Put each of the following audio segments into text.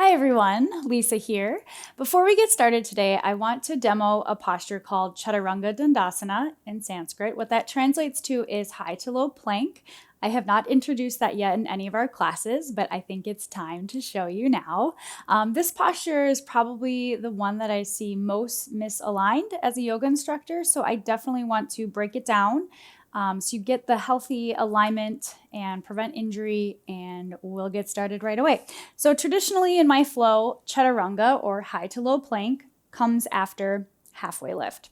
Hi everyone, Lisa here. Before we get started today, I want to demo a posture called chaturanga dandasana in Sanskrit. What that translates to is high to low plank. I have not introduced that yet in any of our classes, but I think it's time to show you now. This posture is probably the one that I see most misaligned as a yoga instructor, so I definitely want to break it down so you get the healthy alignment and prevent injury, and we'll get started right away. So traditionally in my flow, chaturanga or high to low plank comes after halfway lift.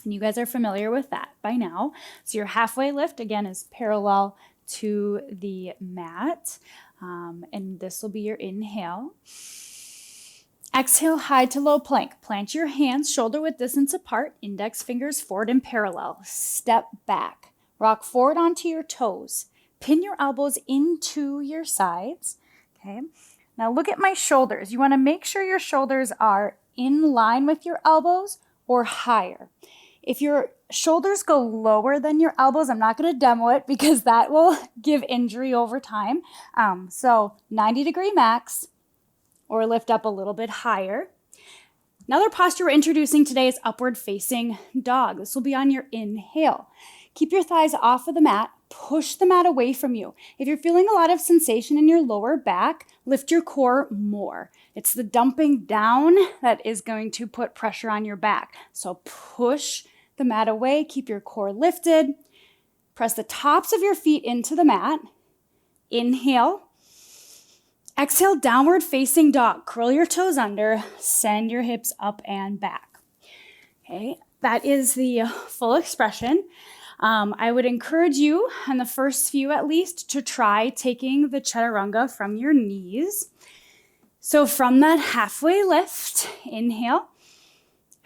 And you guys are familiar with that by now. So your halfway lift, again, is parallel to the mat. And this will be your inhale. Exhale, high to low plank. Plant your hands shoulder width distance apart, index fingers forward and parallel. Step back. Rock forward onto your toes. Pin your elbows into your sides. Okay. Now look at my shoulders. You want to make sure your shoulders are in line with your elbows or higher. If your shoulders go lower than your elbows, I'm not going to demo it because that will give injury over time. So 90-degree max, or lift up a little bit higher. Another posture we're introducing today is upward facing dog. This will be on your inhale. Keep your thighs off of the mat. Push the mat away from you. If you're feeling a lot of sensation in your lower back, lift your core more. It's the dumping down that is going to put pressure on your back. So push the mat away. Keep your core lifted. Press the tops of your feet into the mat. Inhale. Exhale, downward facing dog. Curl your toes under, send your hips up and back. Okay, that is the full expression. I would encourage you, on the first few at least, to try taking the chaturanga from your knees. So from that halfway lift, inhale.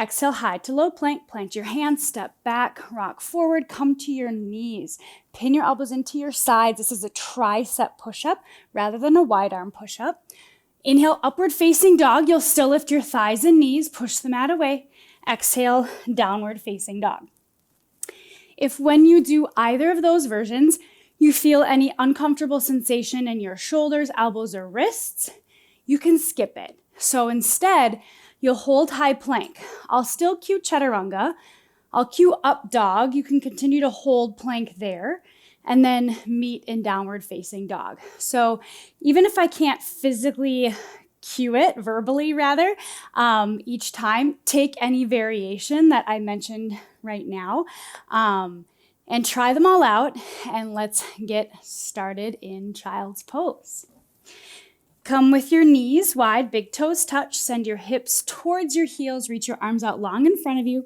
Exhale, high to low plank. Plant your hands, step back, rock forward, come to your knees. Pin your elbows into your sides. This is a tricep push-up rather than a wide arm push-up. Inhale, upward facing dog. You'll still lift your thighs and knees. Push the mat away. Exhale, downward facing dog. If when you do either of those versions, you feel any uncomfortable sensation in your shoulders, elbows, or wrists, you can skip it. So instead, you'll hold high plank. I'll still cue chaturanga. I'll cue up dog. You can continue to hold plank there and then meet in downward facing dog. So even if I can't physically cue it, verbally rather, each time, take any variation that I mentioned right now and try them all out, and let's get started in child's pose. Come with your knees wide, big toes touch, send your hips towards your heels, reach your arms out long in front of you,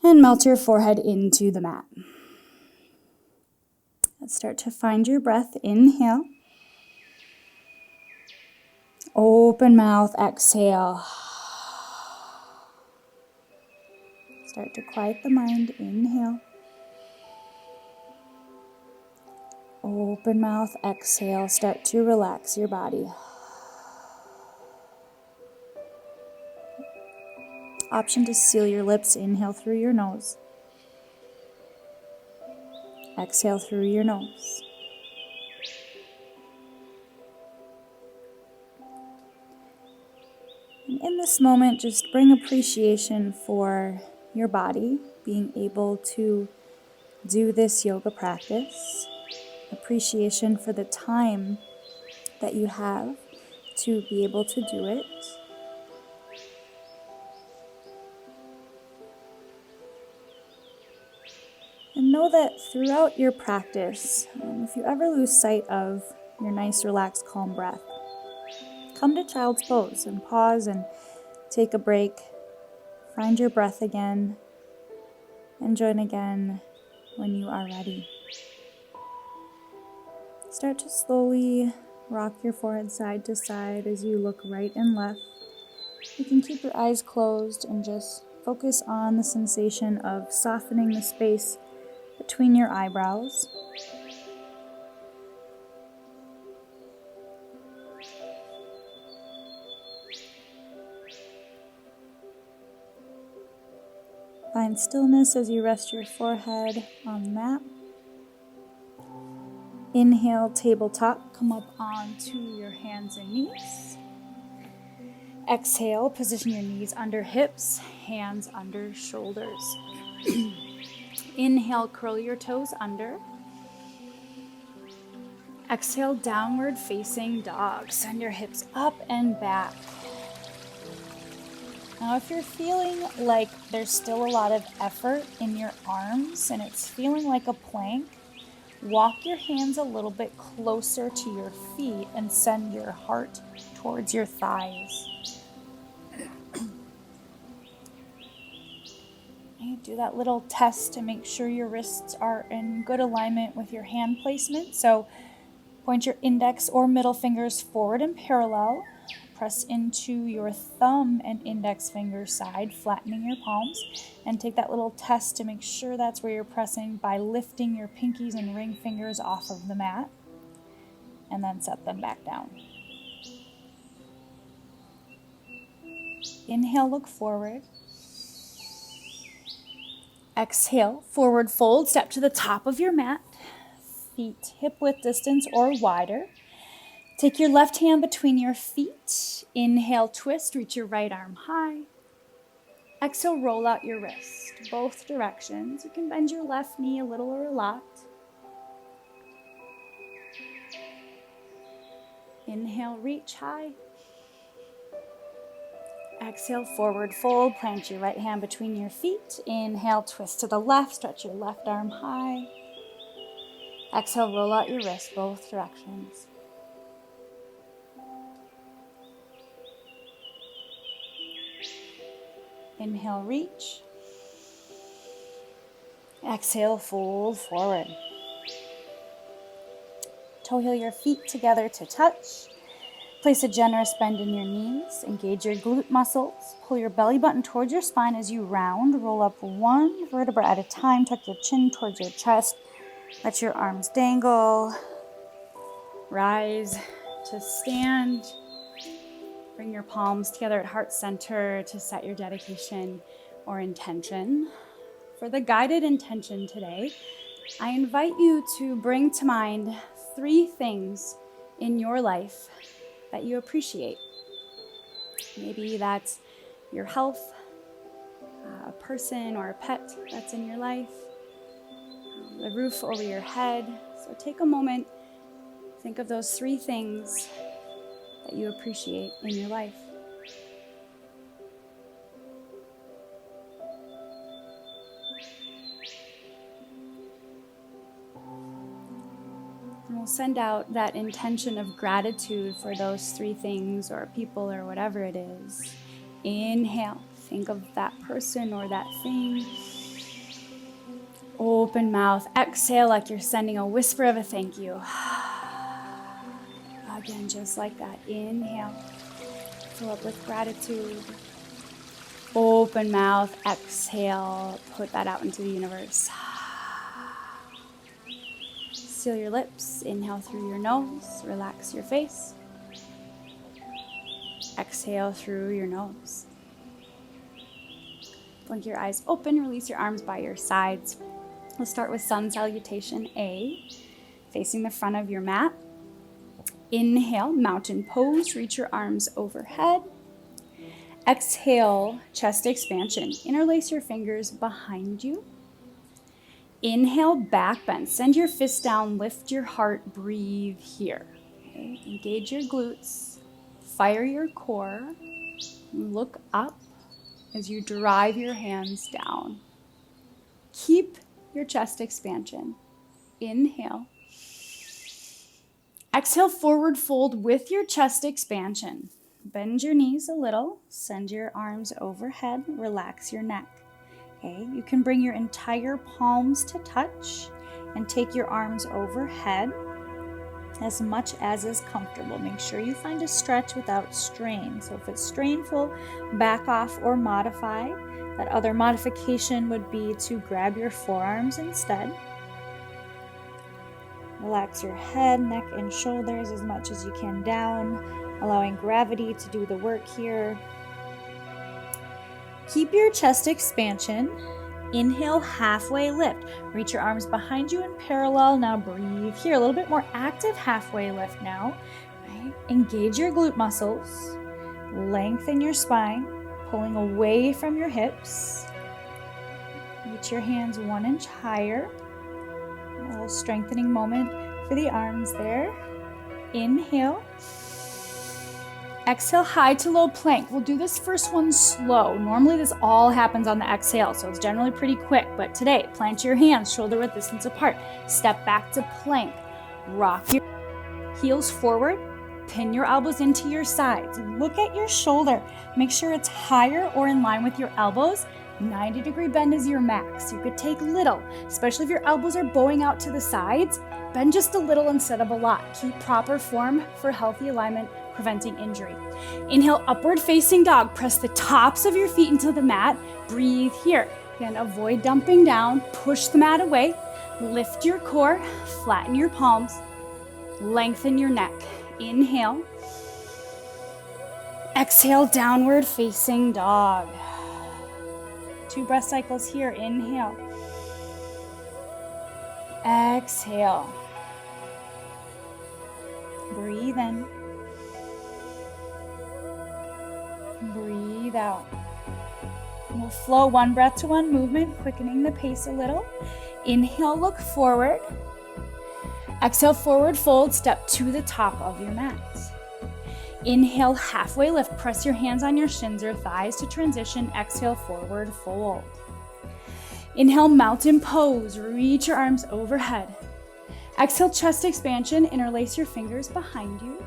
and melt your forehead into the mat. Let's start to find your breath. Inhale. Open mouth, exhale. Start to quiet the mind. Inhale. Open mouth, exhale. Start to relax your body. Option to seal your lips. Inhale through your nose. Exhale through your nose. And in this moment, just bring appreciation for your body, being able to do this yoga practice. Appreciation for the time that you have to be able to do it. And know that throughout your practice, if you ever lose sight of your nice, relaxed, calm breath, come to child's pose and pause and take a break. Find your breath again and join again when you are ready. Start to slowly rock your forehead side to side as you look right and left. You can keep your eyes closed and just focus on the sensation of softening the space between your eyebrows. Find stillness as you rest your forehead on the mat. Inhale, tabletop, come up onto your hands and knees. Exhale, position your knees under hips, hands under shoulders. Inhale, curl your toes under. Exhale, downward facing dog. Send your hips up and back. Now, if you're feeling like there's still a lot of effort in your arms and it's feeling like a plank, walk your hands a little bit closer to your feet and send your heart towards your thighs. Do that little test to make sure your wrists are in good alignment with your hand placement. So point your index or middle fingers forward and parallel. Press into your thumb and index finger side, flattening your palms. And take that little test to make sure that's where you're pressing by lifting your pinkies and ring fingers off of the mat. And then set them back down. Inhale, look forward. Exhale, forward fold, step to the top of your mat, feet hip width distance or wider. Take your left hand between your feet. Inhale, twist, reach your right arm high. Exhale, roll out your wrist, both directions. You can bend your left knee a little or a lot. Inhale, reach high. Exhale, forward fold, plant your right hand between your feet. Inhale, twist to the left, stretch your left arm high. Exhale, roll out your wrist, both directions. Inhale, reach. Exhale, fold forward. Toe heel your feet together to touch. Place a generous bend in your knees. Engage your glute muscles. Pull your belly button towards your spine as you round. Roll up one vertebra at a time. Tuck your chin towards your chest. Let your arms dangle. Rise to stand. Bring your palms together at heart center to set your dedication or intention. For the guided intention today, I invite you to bring to mind 3 things in your life that you appreciate. Maybe that's your health, a person or a pet that's in your life, the roof over your head. So take a moment, think of those 3 things that you appreciate in your life. And we'll send out that intention of gratitude for those 3 things or people or whatever it is. Inhale, think of that person or that thing. Open mouth, exhale like you're sending a whisper of a thank you. Again, just like that. Inhale, fill up with gratitude. Open mouth, exhale, put that out into the universe. Seal your lips, inhale through your nose, relax your face. Exhale through your nose. Blink your eyes open, release your arms by your sides. We'll start with sun salutation A, facing the front of your mat. Inhale, mountain pose, reach your arms overhead. Exhale, chest expansion. Interlace your fingers behind you. Inhale, back bend. Send your fists down, lift your heart, breathe here. Okay. Engage your glutes, fire your core. Look up as you drive your hands down. Keep your chest expansion. Inhale. Exhale, forward fold with your chest expansion. Bend your knees a little, send your arms overhead, relax your neck. Okay, you can bring your entire palms to touch and take your arms overhead as much as is comfortable. Make sure you find a stretch without strain. So if it's strainful, back off or modify. That other modification would be to grab your forearms instead. Relax your head, neck, and shoulders as much as you can down, allowing gravity to do the work here. Keep your chest expansion. Inhale, halfway lift. Reach your arms behind you in parallel. Now breathe here. A little bit more active halfway lift now. Right? Engage your glute muscles. Lengthen your spine, pulling away from your hips. Reach your hands 1 inch higher. A little strengthening moment for the arms there. Inhale. Exhale, high to low plank. We'll do this first one slow. Normally this all happens on the exhale, so it's generally pretty quick. But today, plant your hands shoulder width distance apart. Step back to plank. Rock your heels forward. Pin your elbows into your sides. Look at your shoulder. Make sure it's higher or in line with your elbows. 90-degree bend is your max. You could take little, especially if your elbows are bowing out to the sides. Bend just a little instead of a lot. Keep proper form for healthy alignment, preventing injury. Inhale, upward facing dog. Press the tops of your feet into the mat. Breathe here. Again, avoid dumping down. Push the mat away. Lift your core. Flatten your palms. Lengthen your neck. Inhale. Exhale, downward facing dog. 2 breath cycles here. Inhale. Exhale. Breathe in. Breathe out. We'll flow 1 breath to 1 movement, quickening the pace a little. Inhale, look forward. Exhale, forward fold, step to the top of your mat. Inhale, halfway lift. Press your hands on your shins or thighs to transition. Exhale, forward fold. Inhale, mountain pose. Reach your arms overhead. Exhale, chest expansion. Interlace your fingers behind you.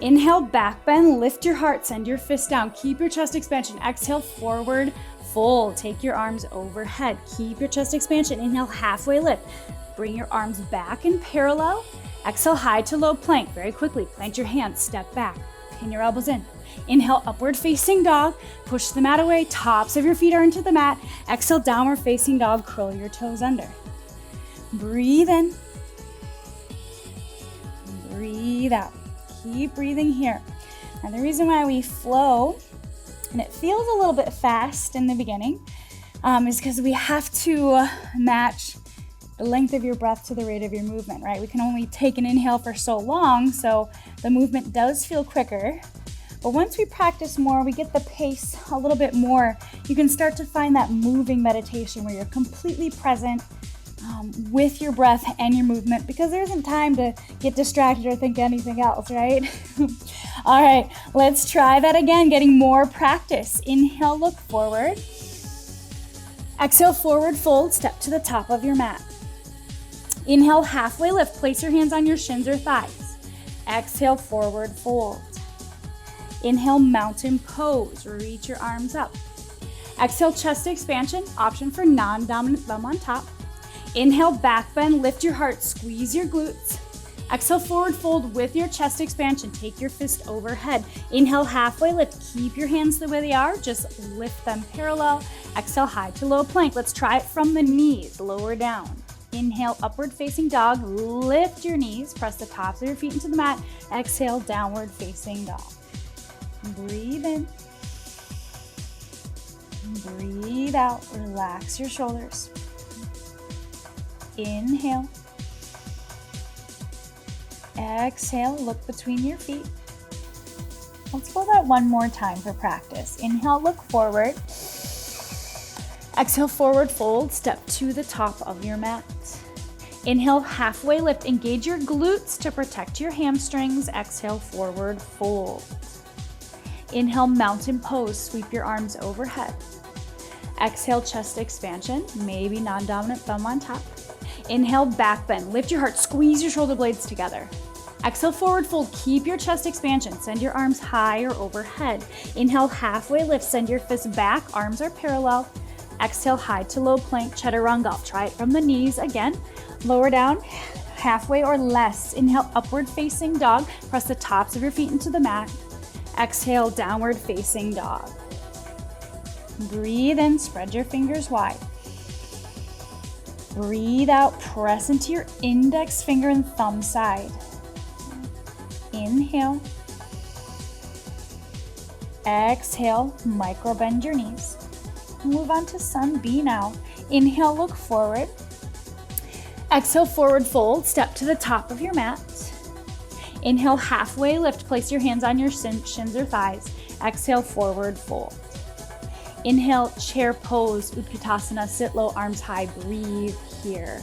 Inhale, back bend. Lift your heart. Send your fist down. Keep your chest expansion. Exhale, forward fold. Take your arms overhead. Keep your chest expansion. Inhale, halfway lift. Bring your arms back in parallel. Exhale, high to low plank. Very quickly, plant your hands, step back, pin your elbows in. Inhale, upward facing dog. Push the mat away, tops of your feet are into the mat. Exhale, downward facing dog, curl your toes under. Breathe in. Breathe out. Keep breathing here. And the reason why we flow, and it feels a little bit fast in the beginning, is because we have to match the length of your breath to the rate of your movement, right? We can only take an inhale for so long, so the movement does feel quicker. But once we practice more, we get the pace a little bit more. You can start to find that moving meditation where you're completely present with your breath and your movement, because there isn't time to get distracted or think anything else, right? All right, let's try that again, getting more practice. Inhale, look forward. Exhale, forward fold, step to the top of your mat. Inhale, halfway lift. Place your hands on your shins or thighs. Exhale, forward fold. Inhale, mountain pose. Reach your arms up. Exhale, chest expansion. Option for non-dominant thumb on top. Inhale, back bend. Lift your heart. Squeeze your glutes. Exhale, forward fold with your chest expansion. Take your fist overhead. Inhale, halfway lift. Keep your hands the way they are. Just lift them parallel. Exhale, high to low plank. Let's try it from the knees. Lower down. Inhale, upward facing dog. Lift your knees. Press the tops of your feet into the mat. Exhale, downward facing dog. Breathe in. Breathe out. Relax your shoulders. Inhale. Exhale, look between your feet. Let's go that one more time for practice. Inhale, look forward. Exhale, forward fold, step to the top of your mat. Inhale, halfway lift. Engage your glutes to protect your hamstrings. Exhale, forward fold. Inhale, mountain pose. Sweep your arms overhead. Exhale, chest expansion, maybe non-dominant thumb on top. Inhale, back bend. Lift your heart. Squeeze your shoulder blades together. Exhale, forward fold. Keep your chest expansion. Send your arms higher overhead. Inhale, halfway lift. Send your fists back. Arms are parallel. Exhale, high to low plank, chaturanga. I'll try it from the knees again. Lower down, halfway or less. Inhale, upward facing dog. Press the tops of your feet into the mat. Exhale, downward facing dog. Breathe in, spread your fingers wide. Breathe out, press into your index finger and thumb side. Inhale. Exhale, micro bend your knees. Move on to sun B now. Inhale, look forward. Exhale, forward fold, step to the top of your mat. Inhale, halfway lift. Place your hands on your shins or thighs. Exhale, forward fold. Inhale, chair pose, Utkatasana, sit low, arms high, breathe here.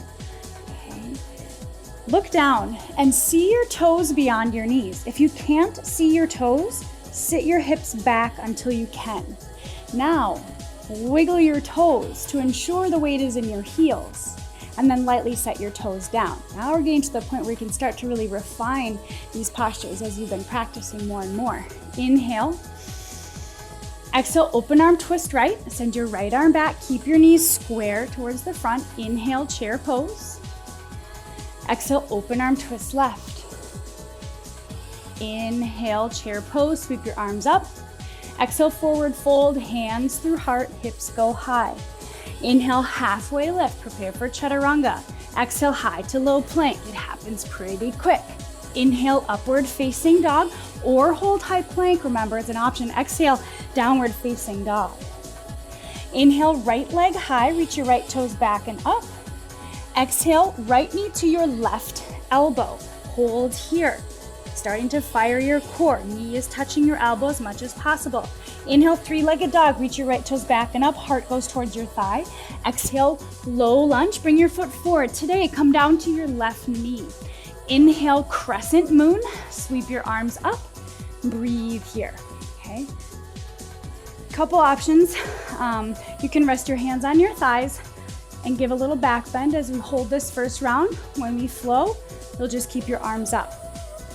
Okay. Look down and see your toes beyond your knees. If you can't see your toes, sit your hips back until you can. Now, wiggle your toes to ensure the weight is in your heels, and then lightly set your toes down. Now we're getting to the point where you can start to really refine these postures as you've been practicing more and more. Inhale. Exhale, open arm twist right. Send your right arm back. Keep your knees square towards the front. Inhale, chair pose. Exhale, open arm twist left. Inhale, chair pose. Sweep your arms up. Exhale, forward fold, hands through heart, hips go high. Inhale, halfway lift. Prepare for chaturanga. Exhale, high to low plank. It happens pretty quick. Inhale, upward facing dog, or hold high plank. Remember, it's an option. Exhale, downward facing dog. Inhale, right leg high. Reach your right toes back and up. Exhale, right knee to your left elbow. Hold here. Starting to fire your core. Knee is touching your elbow as much as possible. Inhale, three-legged dog. Reach your right toes back and up. Heart goes towards your thigh. Exhale, low lunge. Bring your foot forward. Today, come down to your left knee. Inhale, crescent moon. Sweep your arms up. Breathe here, okay? Couple options. You can rest your hands on your thighs and give a little back bend as we hold this first round. When we flow, you'll just keep your arms up.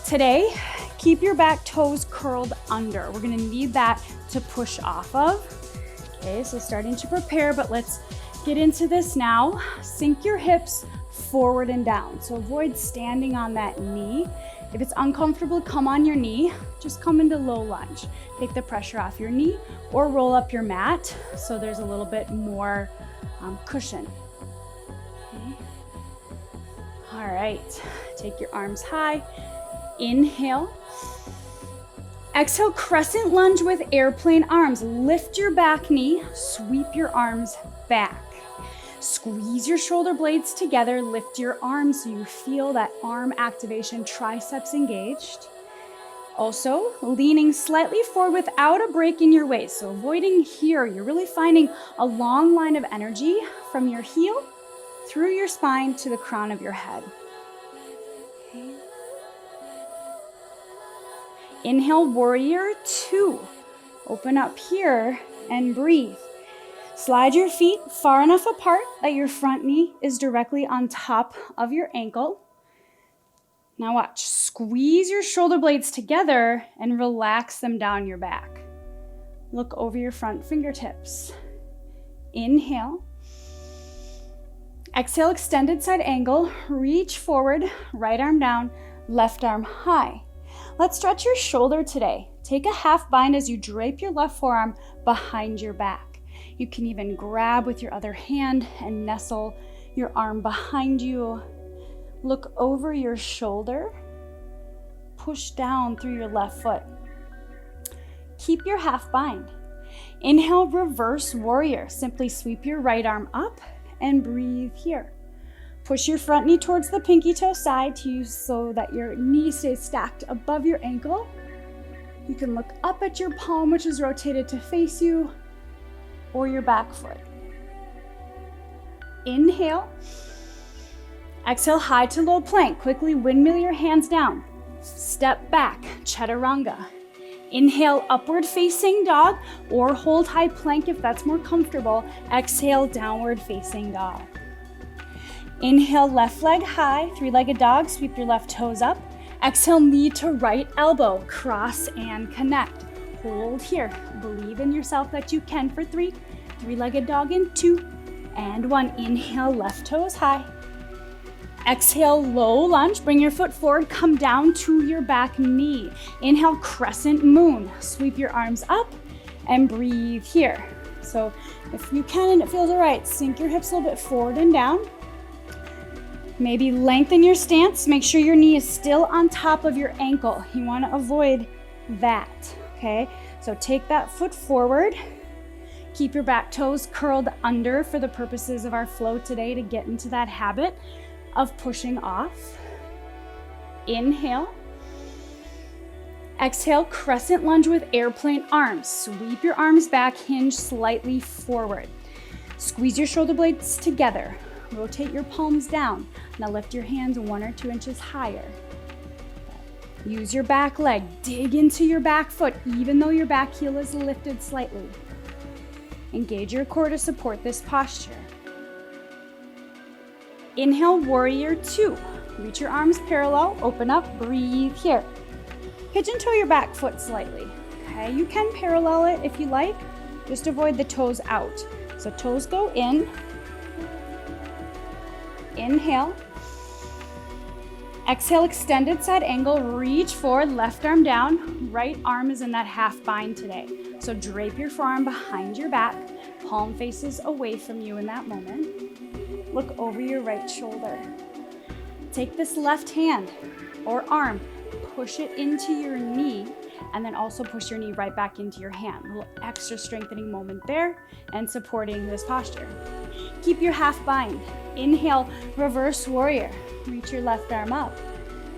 Today, keep your back toes curled under. We're gonna need that to push off of. Okay, so starting to prepare, but let's get into this now. Sink your hips forward and down. So avoid standing on that knee. If it's uncomfortable, come on your knee. Just come into low lunge. Take the pressure off your knee or roll up your mat so there's a little bit more cushion. Okay. All right, take your arms high. Inhale. Exhale, crescent lunge with airplane arms. Lift your back knee, sweep your arms back. Squeeze your shoulder blades together, lift your arms so you feel that arm activation, triceps engaged. Also, leaning slightly forward without a break in your waist. So avoiding here, you're really finding a long line of energy from your heel through your spine to the crown of your head. Okay. Inhale, warrior two. Open up here and breathe. Slide your feet far enough apart that your front knee is directly on top of your ankle. Now watch, squeeze your shoulder blades together and relax them down your back. Look over your front fingertips. Inhale. Exhale, extended side angle. Reach forward, right arm down, left arm high. Let's stretch your shoulder today. Take a half bind as you drape your left forearm behind your back. You can even grab with your other hand and nestle your arm behind you. Look over your shoulder. Push down through your left foot. Keep your half bind. Inhale, reverse warrior. Simply sweep your right arm up and breathe here. Push your front knee towards the pinky toe side so that your knee stays stacked above your ankle. You can look up at your palm, which is rotated to face you, or your back foot. Inhale. Exhale, high to low plank. Quickly windmill your hands down. Step back, chaturanga. Inhale, upward facing dog, or hold high plank if that's more comfortable. Exhale, downward facing dog. Inhale, left leg high, three-legged dog. Sweep your left toes up. Exhale, knee to right elbow. Cross and connect. Hold here. Believe in yourself that you can for three. Three-legged dog in 2 and 1. Inhale, left toes high. Exhale, low lunge. Bring your foot forward. Come down to your back knee. Inhale, crescent moon. Sweep your arms up and breathe here. So if you can and it feels all right, sink your hips a little bit forward and down. Maybe lengthen your stance. Make sure your knee is still on top of your ankle. You want to avoid that, okay? So take that foot forward. Keep your back toes curled under for the purposes of our flow today to get into that habit of pushing off. Inhale. Exhale, crescent lunge with airplane arms. Sweep your arms back, hinge slightly forward. Squeeze your shoulder blades together. Rotate your palms down. Now lift your hands 1 or 2 inches higher. Use your back leg. Dig into your back foot, even though your back heel is lifted slightly. Engage your core to support this posture. Inhale, warrior 2. Reach your arms parallel, open up, breathe here. Pigeon toe your back foot slightly. Okay, you can parallel it if you like, just avoid the toes out. So toes go in. Inhale. Exhale, extended side angle, reach forward, left arm down, right arm is in that half bind today. So drape your forearm behind your back, palm faces away from you in that moment. Look over your right shoulder. Take this left hand or arm, push it into your knee, and then also push your knee right back into your hand. A little extra strengthening moment there and supporting this posture. Keep your half bind. Inhale, reverse warrior. Reach your left arm up.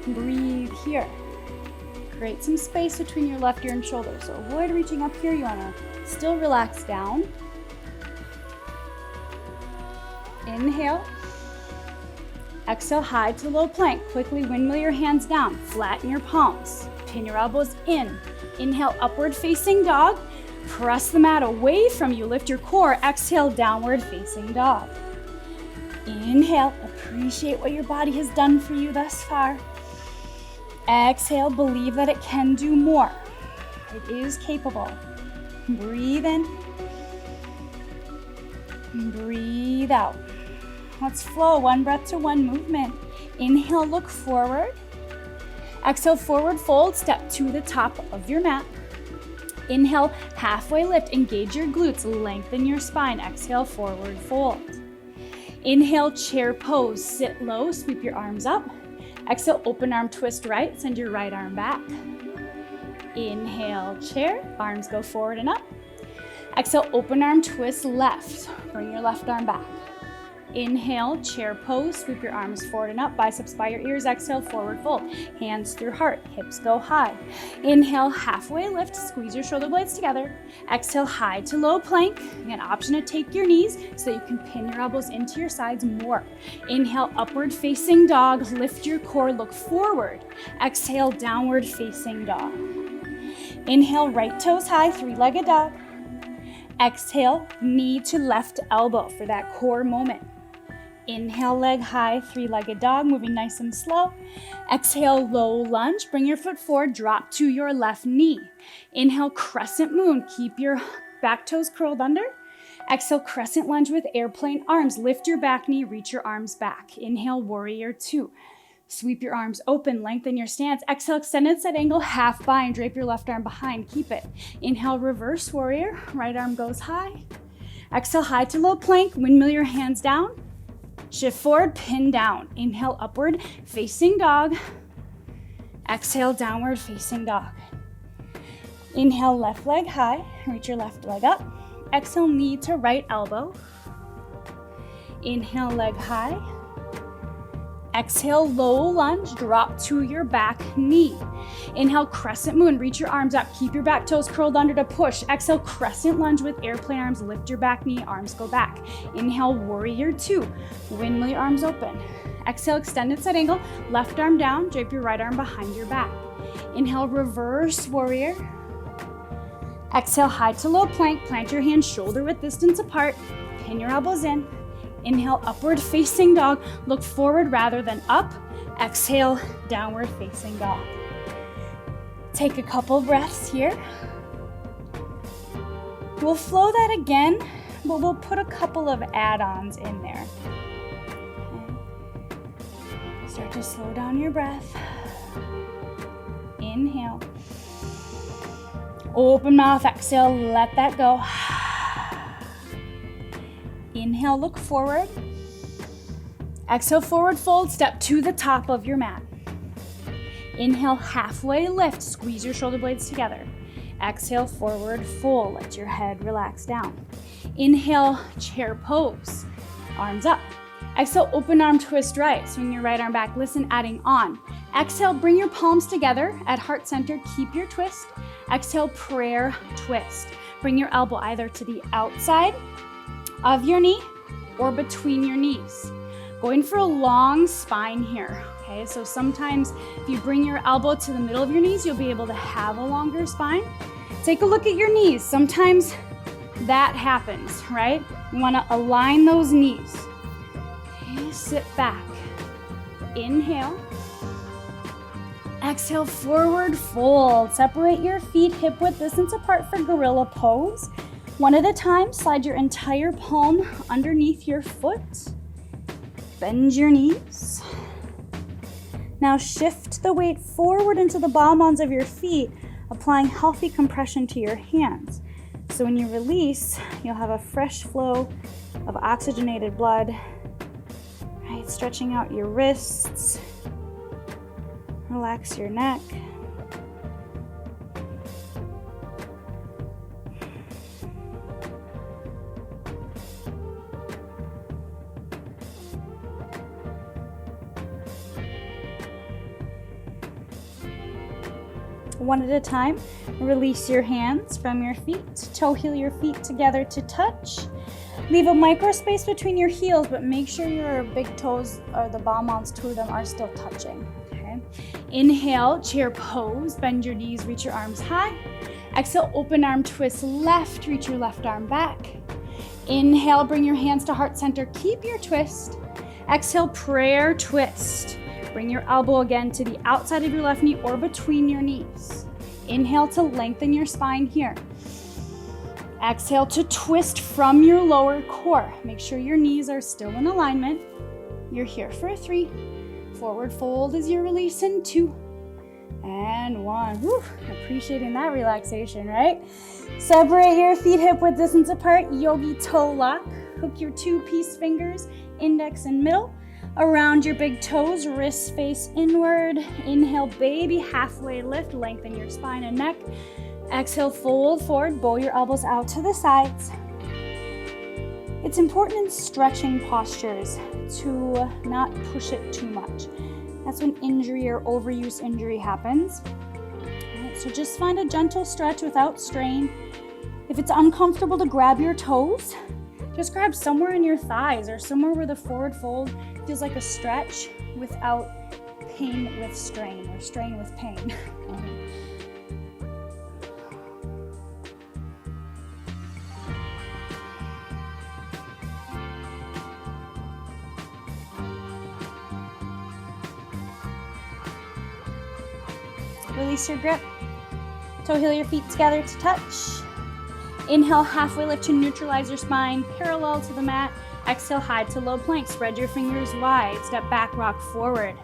Breathe here. Create some space between your left ear and shoulder. So avoid reaching up here. You want to still relax down. Inhale. Exhale, high to low plank. Quickly windmill your hands down. Flatten your palms. Pin your elbows in. Inhale, upward facing dog. Press the mat away from you. Lift your core. Exhale, downward facing dog. Inhale, appreciate what your body has done for you thus far. Exhale, believe that it can do more. It is capable. Breathe in. Breathe out. Let's flow 1 breath to 1 movement. Inhale, look forward. Exhale, forward fold, step to the top of your mat. Inhale, halfway lift, engage your glutes, lengthen your spine. Exhale, forward fold. Inhale, chair pose, sit low, sweep your arms up. Exhale, open arm twist right, send your right arm back. Inhale, chair, arms go forward and up. Exhale, open arm twist left, bring your left arm back. Inhale, chair pose, sweep your arms forward and up, biceps by your ears. Exhale, forward fold, hands through heart, hips go high. Inhale, halfway lift, squeeze your shoulder blades together. Exhale, high to low plank. Again, option to take your knees so that you can pin your elbows into your sides more. Inhale, upward facing dog, lift your core, look forward. Exhale, downward facing dog. Inhale, right toes high, 3-legged dog. Exhale, knee to left elbow for that core moment. Inhale, leg high, 3-legged dog, moving nice and slow. Exhale, low lunge, bring your foot forward, drop to your left knee. Inhale, crescent moon, keep your back toes curled under. Exhale, crescent lunge with airplane arms, lift your back knee, reach your arms back. Inhale, warrior 2. Sweep your arms open, lengthen your stance. Exhale, extended side angle, half bind, drape your left arm behind, keep it. Inhale, reverse warrior, right arm goes high. Exhale, high to low plank, windmill your hands down. Shift forward, pin down. Inhale, upward facing dog. Exhale, downward facing dog. Inhale, left leg high, reach your left leg up. Exhale, knee to right elbow. Inhale, leg high. Exhale, low lunge, drop to your back knee. Inhale, crescent moon, reach your arms up, keep your back toes curled under to push. Exhale, crescent lunge with airplane arms, lift your back knee, arms go back. Inhale, warrior 2, windmill your arms open. Exhale, extended side angle, left arm down, drape your right arm behind your back. Inhale, reverse warrior. Exhale, high to low plank, plant your hands shoulder width distance apart, pin your elbows in. Inhale, upward facing dog, look forward rather than up. Exhale, downward facing dog. Take a couple breaths here. We'll flow that again, but we'll put a couple of add-ons in there. Okay. Start to slow down your breath. Inhale. Open mouth, exhale, let that go. Inhale, look forward. Exhale, forward fold, step to the top of your mat. Inhale, halfway lift, squeeze your shoulder blades together. Exhale, forward fold, let your head relax down. Inhale, chair pose, arms up. Exhale, open arm twist right, swing your right arm back. Listen, adding on. Exhale, bring your palms together at heart center. Keep your twist. Exhale, prayer twist. Bring your elbow either to the outside of your knee or between your knees. Going for a long spine here, okay? So sometimes if you bring your elbow to the middle of your knees, you'll be able to have a longer spine. Take a look at your knees. Sometimes that happens, right? You wanna align those knees. Okay, sit back. Inhale. Exhale, forward fold. Separate your feet hip width distance apart for gorilla pose. One at a time, slide your entire palm underneath your foot. Bend your knees. Now shift the weight forward into the ball mounds of your feet, applying healthy compression to your hands. So when you release, you'll have a fresh flow of oxygenated blood. Right, stretching out your wrists. Relax your neck. One at a time, release your hands from your feet. Toe heel your feet together to touch. Leave a micro space between your heels, but make sure your big toes or the ball mounds, two of them, are still touching. Okay. Inhale, chair pose. Bend your knees, reach your arms high. Exhale, open arm twist left, reach your left arm back. Inhale, bring your hands to heart center. Keep your twist. Exhale, prayer twist. Bring your elbow again to the outside of your left knee or between your knees. Inhale to lengthen your spine here. Exhale to twist from your lower core. Make sure your knees are still in alignment. You're here for 3. Forward fold as you release in 2. And 1. Whew, appreciating that relaxation, right? Separate your feet hip width distance apart. Yogi toe lock. Hook your 2-piece fingers, index and middle, around your big toes, wrists face inward. Inhale, baby halfway lift, lengthen your spine and neck. Exhale, fold forward, bow your elbows out to the sides. It's important in stretching postures to not push it too much. That's when injury or overuse injury happens. All right, so just find a gentle stretch without strain. If it's uncomfortable to grab your toes, just grab somewhere in your thighs or somewhere where the forward fold feels like a stretch without pain with strain or strain with pain. Release your grip. Toe heel your feet together to touch. Inhale, halfway lift to neutralize your spine, parallel to the mat. Exhale, high to low plank. Spread your fingers wide. Step back, rock forward.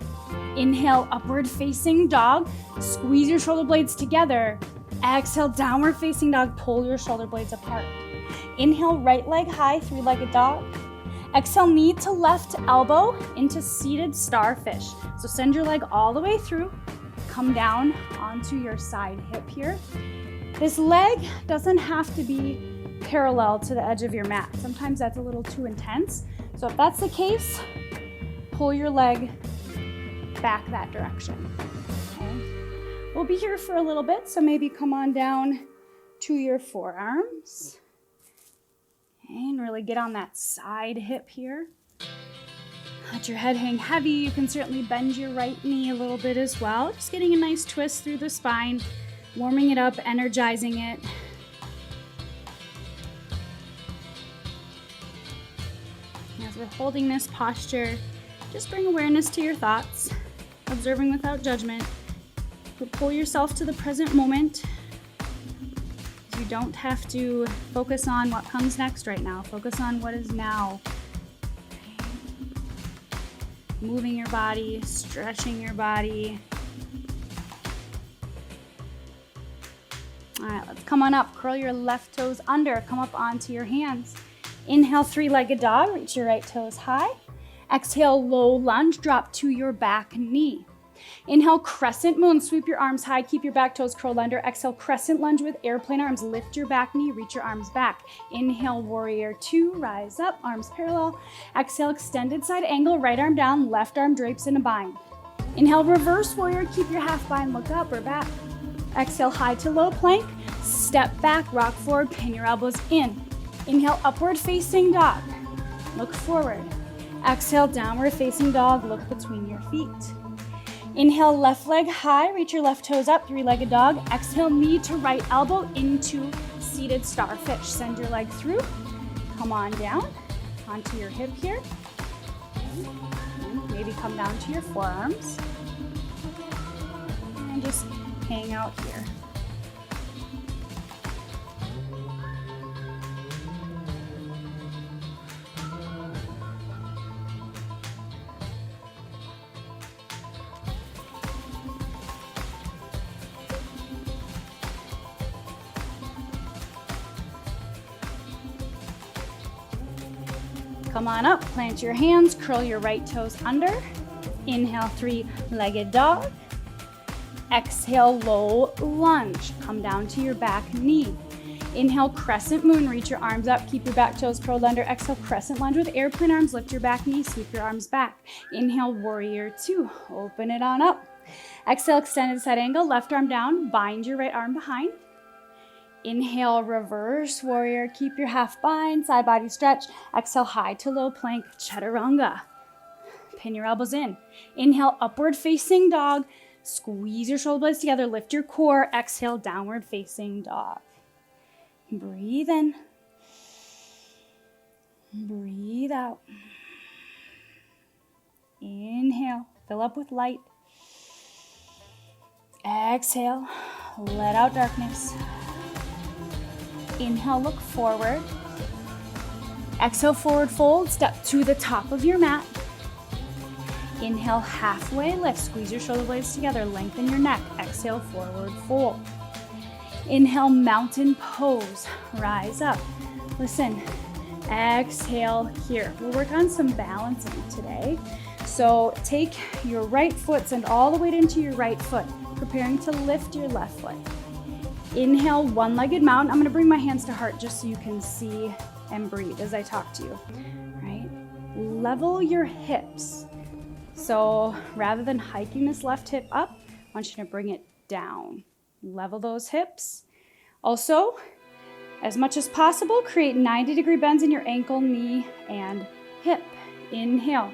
Inhale, upward facing dog. Squeeze your shoulder blades together. Exhale, downward facing dog. Pull your shoulder blades apart. Inhale, right leg high, 3-legged dog. Exhale, knee to left elbow into seated starfish. So send your leg all the way through. Come down onto your side hip here. This leg doesn't have to be parallel to the edge of your mat. Sometimes that's a little too intense. So if that's the case, pull your leg back that direction. Okay. We'll be here for a little bit, so maybe come on down to your forearms. Okay, and really get on that side hip here. Let your head hang heavy. You can certainly bend your right knee a little bit as well. Just getting a nice twist through the spine, warming it up, energizing it. As we're holding this posture, just bring awareness to your thoughts, observing without judgment. But pull yourself to the present moment. You don't have to focus on what comes next right now. Focus on what is now. Moving your body, stretching your body. All right, let's come on up. Curl your left toes under. Come up onto your hands. Inhale, 3-legged dog. Reach your right toes high. Exhale, low lunge. Drop to your back knee. Inhale, crescent moon. Sweep your arms high. Keep your back toes curled under. Exhale, crescent lunge with airplane arms. Lift your back knee. Reach your arms back. Inhale, warrior 2. Rise up. Arms parallel. Exhale, extended side angle. Right arm down. Left arm drapes in a bind. Inhale, reverse warrior. Keep your half bind, look up or back. Exhale, high to low plank. Step back, rock forward, pin your elbows in. Inhale, upward facing dog. Look forward. Exhale, downward facing dog. Look between your feet. Inhale, left leg high. Reach your left toes up, three-legged dog. Exhale, knee to right elbow into seated starfish. Send your leg through. Come on down onto your hip here. Maybe come down to your forearms. And just hang out here. Come on up, plant your hands, curl your right toes under. Inhale, three-legged dog. Exhale, low lunge. Come down to your back knee. Inhale, crescent moon, reach your arms up, keep your back toes curled under. Exhale, crescent lunge with airplane arms, lift your back knee, sweep your arms back. Inhale, warrior two, open it on up. Exhale, extended side angle, left arm down, bind your right arm behind. Inhale, reverse warrior, keep your half bind, side body stretch. Exhale, high to low plank, chaturanga. Pin your elbows in. Inhale, upward facing dog. Squeeze your shoulder blades together, lift your core. Exhale, downward facing dog. Breathe in. Breathe out. Inhale, fill up with light. Exhale, let out darkness. Inhale, look forward. Exhale, forward fold, step to the top of your mat. Inhale, halfway lift, squeeze your shoulder blades together, lengthen your neck. Exhale, forward fold. Inhale, mountain pose, rise up. Listen, exhale here. We'll work on some balancing today. So take your right foot, send all the weight into your right foot, preparing to lift your left foot. Inhale, one-legged mountain. I'm gonna bring my hands to heart just so you can see and breathe as I talk to you, right? Level your hips. So rather than hiking this left hip up, I want you to bring it down. Level those hips. Also, as much as possible, create 90-degree bends in your ankle, knee, and hip. Inhale.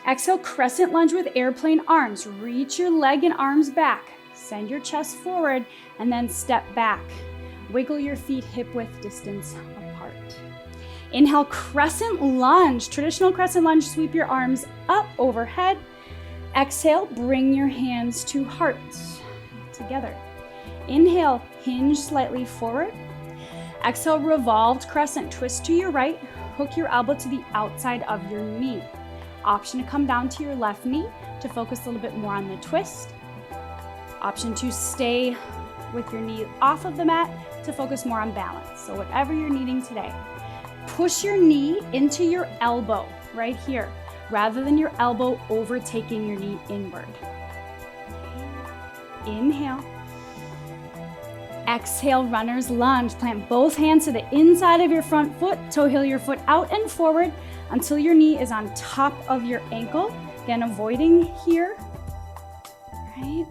Exhale, crescent lunge with airplane arms. Reach your leg and arms back. Send your chest forward and then step back. Wiggle your feet hip width distance apart. Inhale, crescent lunge. Traditional crescent lunge, sweep your arms up overhead. Exhale, bring your hands to heart together. Inhale, hinge slightly forward. Exhale, revolved crescent, twist to your right. Hook your elbow to the outside of your knee. Option to come down to your left knee to focus a little bit more on the twist. Option to stay with your knee off of the mat to focus more on balance. So whatever you're needing today. Push your knee into your elbow right here, rather than your elbow overtaking your knee inward. Inhale. Exhale, runner's lunge. Plant both hands to the inside of your front foot. Toe heel your foot out and forward until your knee is on top of your ankle. Again, avoiding here. Right?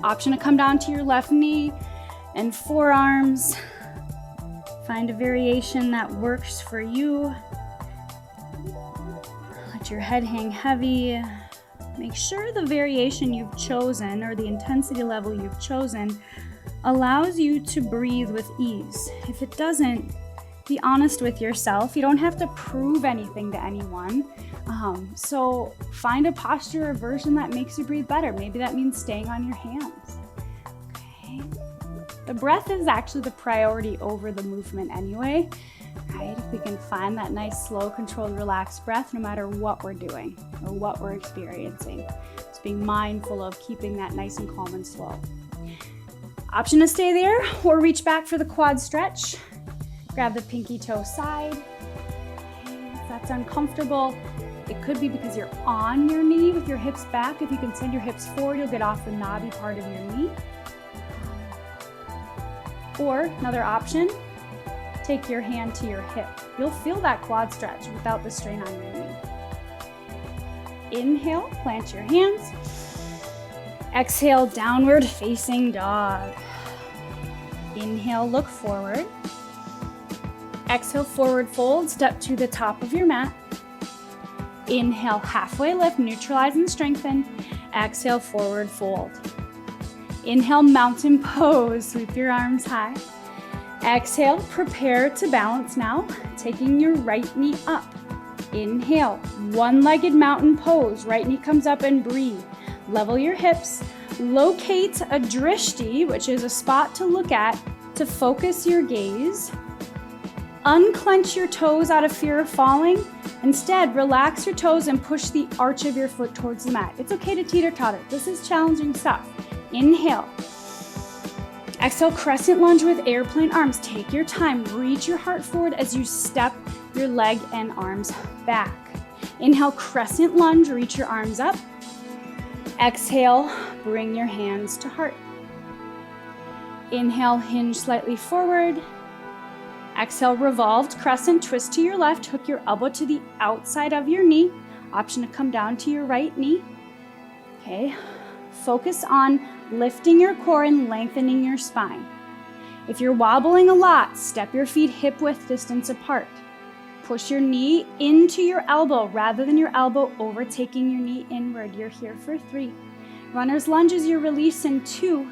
Option to come down to your left knee and forearms. Find a variation that works for you. Let your head hang heavy. Make sure the variation you've chosen or the intensity level you've chosen allows you to breathe with ease. If it doesn't, be honest with yourself. You don't have to prove anything to anyone. So find a posture or version that makes you breathe better. Maybe that means staying on your hands. Okay. The breath is actually the priority over the movement anyway, right? If we can find that nice, slow, controlled, relaxed breath, no matter what we're doing or what we're experiencing. Just being mindful of keeping that nice and calm and slow. Option to stay there or reach back for the quad stretch. Grab the pinky toe side. If that's uncomfortable, it could be because you're on your knee with your hips back. If you can send your hips forward, you'll get off the knobby part of your knee. Or another option, take your hand to your hip. You'll feel that quad stretch without the strain on your knee. Inhale, plant your hands. Exhale, downward facing dog. Inhale, look forward. Exhale, forward fold, step to the top of your mat. Inhale, halfway lift, neutralize and strengthen. Exhale, forward fold. Inhale, mountain pose, sweep your arms high. Exhale, prepare to balance now, taking your right knee up. Inhale, one-legged mountain pose, right knee comes up and breathe. Level your hips, locate a drishti, which is a spot to look at to focus your gaze. Unclench your toes out of fear of falling. Instead, relax your toes and push the arch of your foot towards the mat. It's okay to teeter-totter. This is challenging stuff. Inhale. Exhale, crescent lunge with airplane arms. Take your time. Reach your heart forward as you step your leg and arms back. Inhale, crescent lunge. Reach your arms up. Exhale, bring your hands to heart. Inhale, hinge slightly forward. Exhale, revolved crescent, twist to your left, hook your elbow to the outside of your knee. Option to come down to your right knee. Okay, focus on lifting your core and lengthening your spine. If you're wobbling a lot, step your feet hip-width distance apart. Push your knee into your elbow rather than your elbow overtaking your knee inward. You're here for 3. Runner's lunge as you release in 2.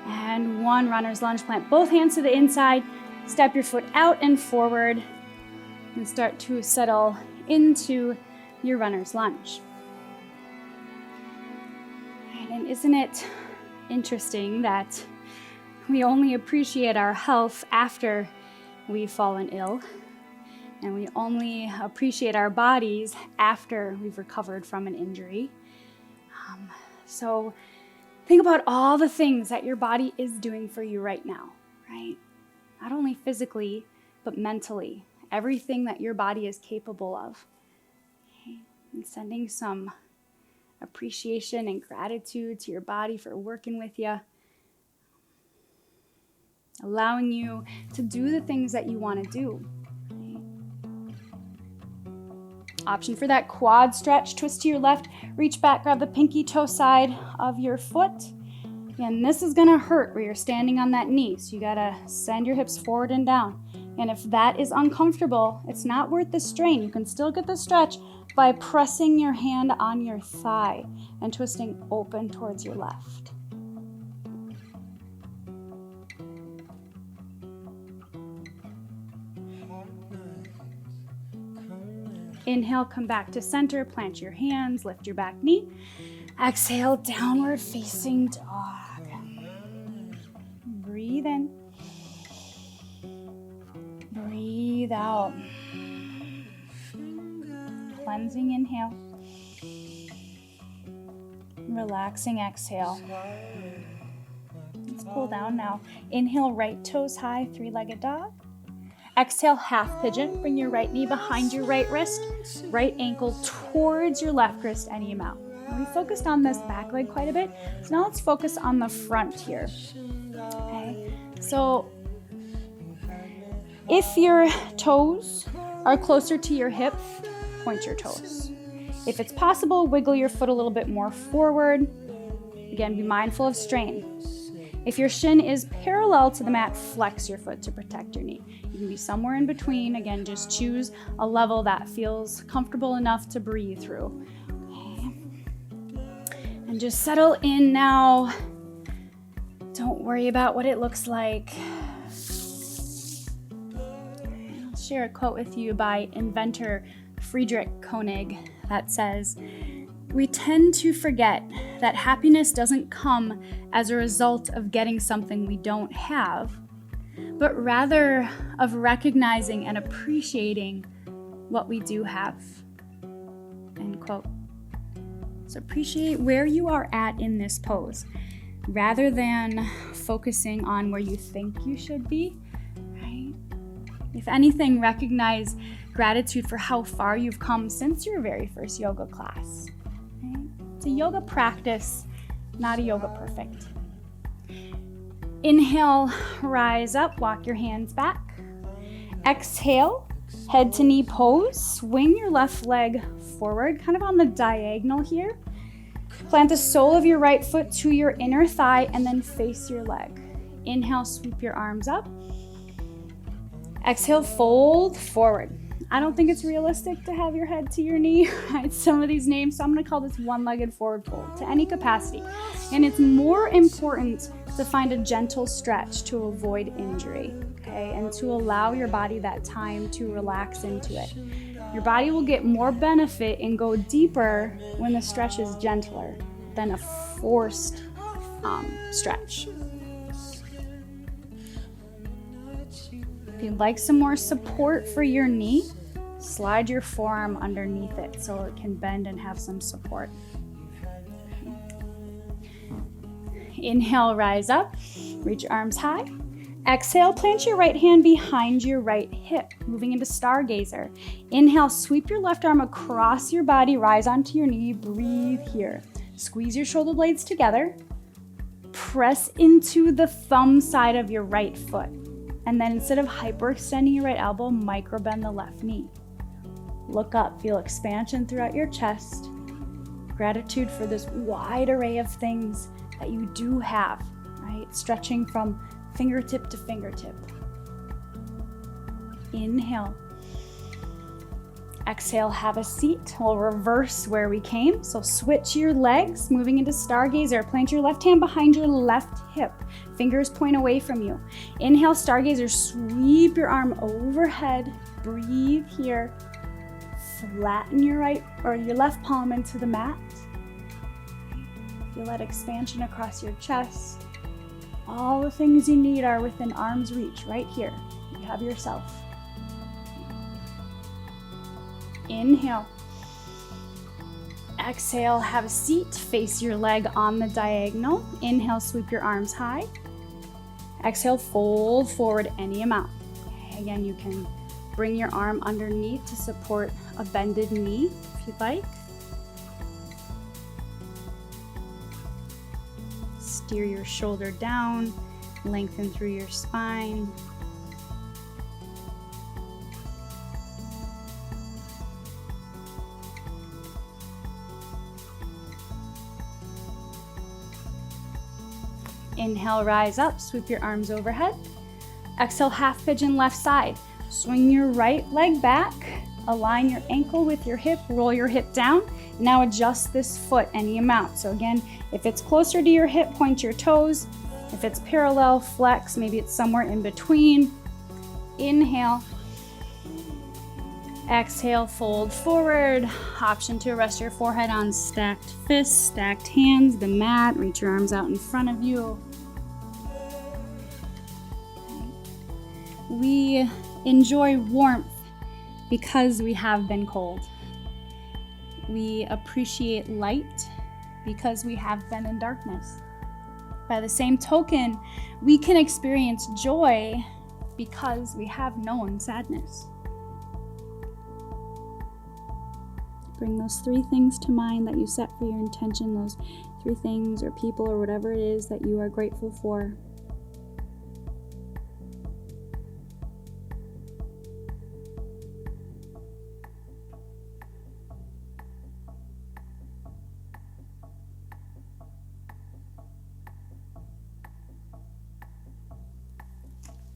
And 1, runner's lunge, plant both hands to the inside. Step your foot out and forward and start to settle into your runner's lunge. And isn't it interesting that we only appreciate our health after we've fallen ill, and we only appreciate our bodies after we've recovered from an injury? So think about all the things that your body is doing for you right now, right? Not only physically, but mentally. Everything that your body is capable of. Okay? And sending some appreciation and gratitude to your body for working with you. Allowing you to do the things that you want to do. Okay? Option for that quad stretch. Twist to your left, reach back, grab the pinky toe side of your foot. And this is gonna hurt where you're standing on that knee, so you gotta send your hips forward and down. And if that is uncomfortable, it's not worth the strain. You can still get the stretch by pressing your hand on your thigh and twisting open towards your left. Inhale, come back to center, plant your hands, lift your back knee. Exhale, downward facing dog. Breathe in. Breathe out. Cleansing inhale. Relaxing exhale. Let's pull down now. Inhale, right toes high, 3-legged dog. Exhale, half pigeon. Bring your right knee behind your right wrist, right ankle towards your left wrist, any amount. We focused on this back leg quite a bit, so now let's focus on the front here. Okay, so if your toes are closer to your hip, point your toes. If it's possible, wiggle your foot a little bit more forward. Again, be mindful of strain. If your shin is parallel to the mat, flex your foot to protect your knee. You can be somewhere in between. Again, just choose a level that feels comfortable enough to breathe through. And just settle in now. Don't worry about what it looks like. I'll share a quote with you by inventor Friedrich Koenig that says, "We tend to forget that happiness doesn't come as a result of getting something we don't have, but rather of recognizing and appreciating what we do have." End quote. So appreciate where you are at in this pose, rather than focusing on where you think you should be, right? If anything, recognize gratitude for how far you've come since your very first yoga class. Right? It's a yoga practice, not a yoga perfect. Inhale, rise up, walk your hands back. Exhale, Head to knee pose. Swing your left leg forward, kind of on the diagonal here. Plant the sole of your right foot to your inner thigh and then face your leg. Inhale, sweep your arms up. Exhale, fold forward. I don't think it's realistic to have your head to your knee, right? Some of these names, so I'm gonna call this one-legged forward fold to any capacity. And it's more important to find a gentle stretch to avoid injury, okay? And to allow your body that time to relax into it. Your body will get more benefit and go deeper when the stretch is gentler than a forced stretch. If you'd like some more support for your knee, slide your forearm underneath it so it can bend and have some support. Inhale, rise up, reach your arms high. Exhale, plant your right hand behind your right hip, moving into stargazer. Inhale, sweep your left arm across your body, rise onto your knee, breathe here. Squeeze your shoulder blades together. Press into the thumb side of your right foot. And then instead of hyperextending your right elbow, microbend the left knee. Look up, feel expansion throughout your chest. Gratitude for this wide array of things that you do have, right? Stretching from fingertip to fingertip. Inhale. Exhale, have a seat. We'll reverse where we came. So switch your legs, moving into stargazer. Plant your left hand behind your left hip. Fingers point away from you. Inhale, stargazer, sweep your arm overhead. Breathe here. Flatten your right or your left palm into the mat. Feel that expansion across your chest. All the things you need are within arm's reach, right here. You have yourself. Inhale. Exhale, have a seat. Face your leg on the diagonal. Inhale, sweep your arms high. Exhale, fold forward any amount. Okay, again, you can bring your arm underneath to support a bended knee if you'd like. Steer your shoulder down, lengthen through your spine. Inhale, rise up, sweep your arms overhead. Exhale, half pigeon left side. Swing your right leg back, align your ankle with your hip, roll your hip down. Now adjust this foot any amount. So again, if it's closer to your hip, point your toes. If it's parallel, flex, maybe it's somewhere in between. Inhale. Exhale, fold forward. Option to rest your forehead on stacked fists, stacked hands, the mat. Reach your arms out in front of you. We enjoy warmth because we have been cold. We appreciate light because we have been in darkness. By the same token, we can experience joy because we have known sadness. Bring those three things to mind that you set for your intention, those three things or people or whatever it is that you are grateful for.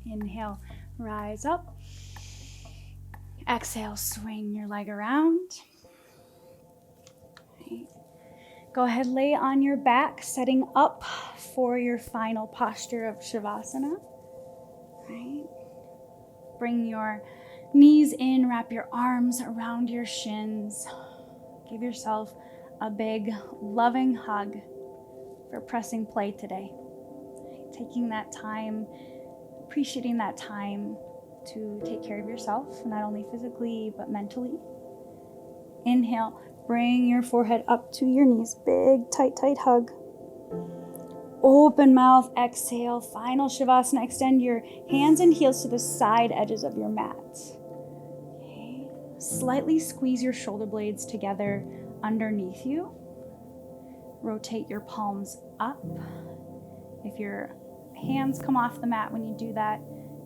Inhale, rise up. Exhale, swing your leg around. Right. Go ahead, lay on your back, setting up for your final posture of Shavasana. Right. Bring your knees in, wrap your arms around your shins. Give yourself a big, loving hug for pressing play today. Right. Taking that time, appreciating that time to take care of yourself, not only physically, but mentally. Inhale, bring your forehead up to your knees. Big, tight, tight hug. Open mouth, exhale. Final Shavasana. Extend your hands and heels to the side edges of your mat. Okay. Slightly squeeze your shoulder blades together underneath you. Rotate your palms up. If your hands come off the mat when you do that,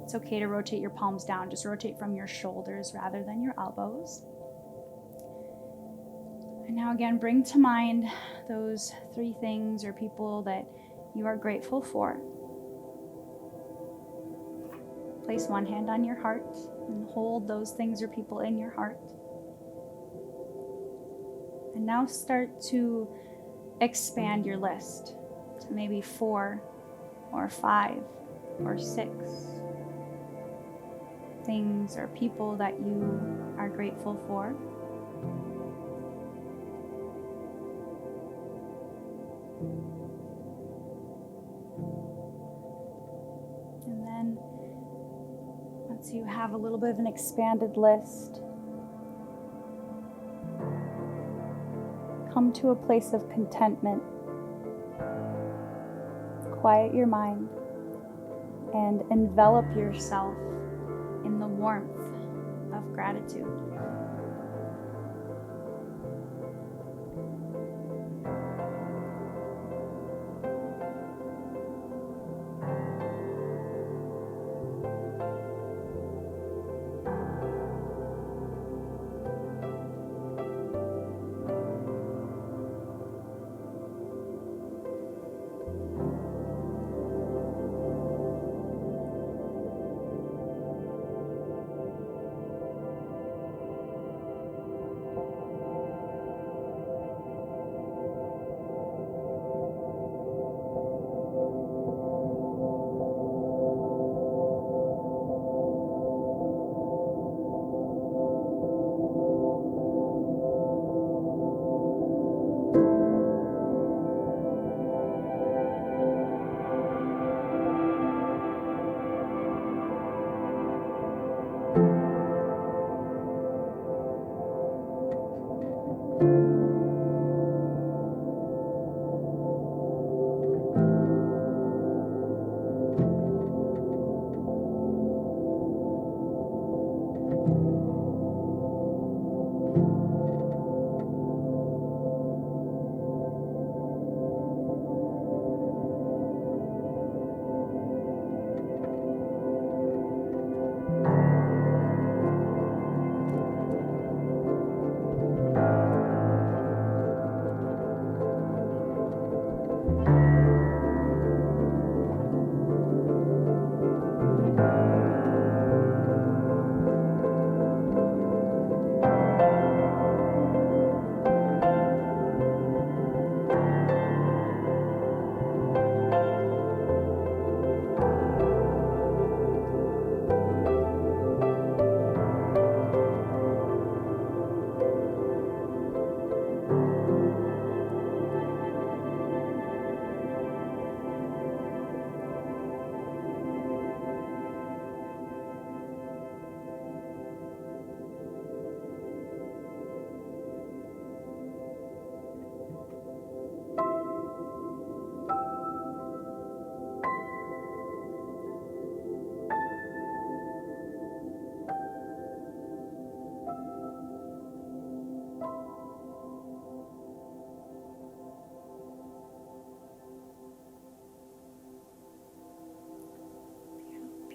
It's okay to rotate your palms down. Just rotate from your shoulders rather than your elbows. And now again, bring to mind those 3 things or people that you are grateful for. Place one hand on your heart and hold those things or people in your heart. And now start to expand your list to maybe 4 or 5 or 6 things or people that you are grateful for. And then once you have a little bit of an expanded list, come to a place of contentment. Quiet your mind and envelop yourself in the warmth of gratitude.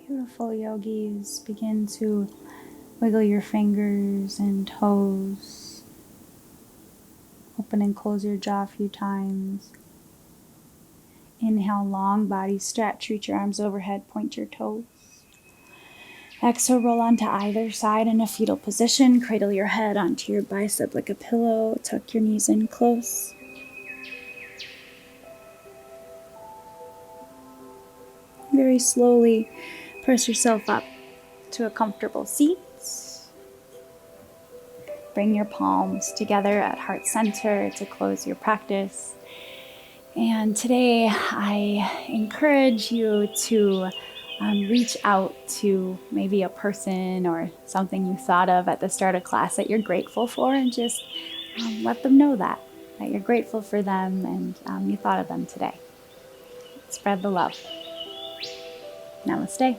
Beautiful, yogis. Begin to wiggle your fingers and toes. Open and close your jaw a few times. Inhale, long body stretch. Reach your arms overhead, point your toes. Exhale, roll onto either side in a fetal position. Cradle your head onto your bicep like a pillow. Tuck your knees in close. Very slowly press yourself up to a comfortable seat. Bring your palms together at heart center to close your practice. And today I encourage you to reach out to maybe a person or something you thought of at the start of class that you're grateful for, and just let them know that you're grateful for them and you thought of them today. Spread the love. Namaste.